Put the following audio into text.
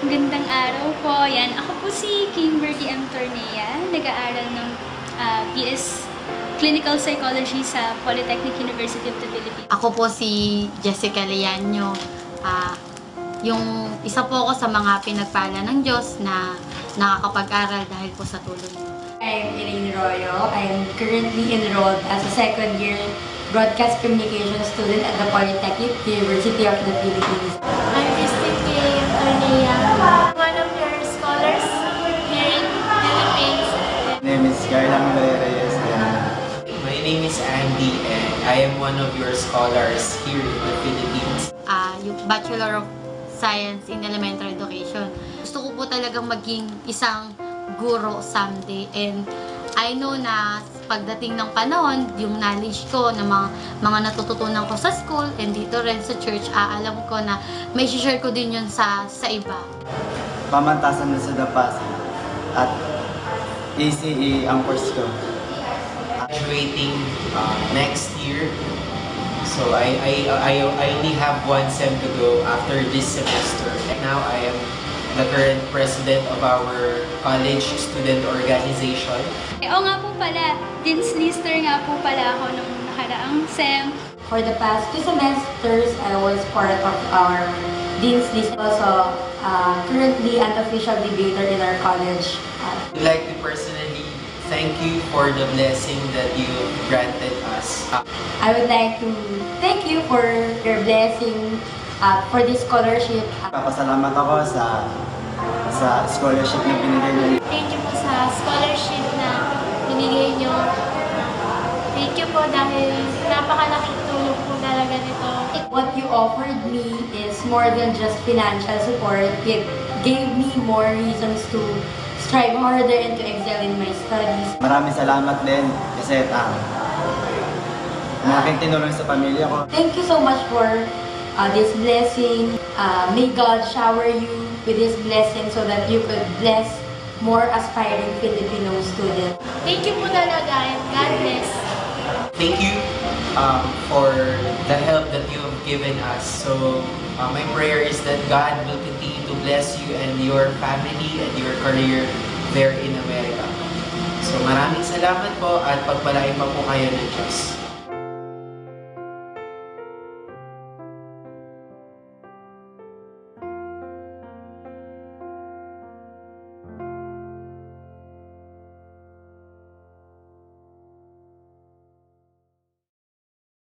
Magandang araw po. Yan. Ako po si Kimberly M. Tornea, nag-aaral ng BS Clinical Psychology sa Polytechnic University of the Philippines. Ako po si Jessica Leanyo. Yung isa po ako sa mga pinagpala ng Diyos na nakakapag-aral dahil po sa tulong niyo. I'm Elaine Royo. I'm currently enrolled as a second-year broadcast communication student at the Polytechnic University of the Philippines. I'm Christine K. Tornea, one of your scholars here in Philippines. My name is Garland Reyes. My name is Andy and I am one of your scholars here in the Philippines. Yung Bachelor of Science in Elementary Education. Gusto ko po talagang maging isang guro someday, and I know na pagdating ng panahon, yung knowledge ko na mga natututunan ko sa school and dito rin sa church, alam ko na may share ko din yun sa iba. Pamantasan na sa Dapas at ACE ang course ko. Graduating next year. So I only have one sem to go after this semester. And now I am the current president of our college student organization. Oo nga po pala, Dean's Lister nga po pala ako nung nakaraang SEM. For the past 2 semesters, I was part of our Dean's List. Also, currently an official debater in our college. I'd like to personally thank you for the blessing that you granted us. I would like to thank you for your blessing for this scholarship. Papasalamat ako sa scholarship na binigay niyo. Thank you po sa scholarship na binigay nyo. Thank you po dahil napakalaking tulong po talaga nito. What you offered me is more than just financial support. It gave me more reasons to strive harder and to excel in my studies. Maraming salamat din kasi malaking tinulong sa pamilya ko. Thank you so much for this blessing. May God shower you with His blessing so that you could bless more aspiring Filipino students. Thank you po talaga and God bless. Thank you for the help that you have given us. So my prayer is that God will continue to bless you and your family and your career there in America. So maraming salamat po at pagpalain pa po kayo ng Diyos.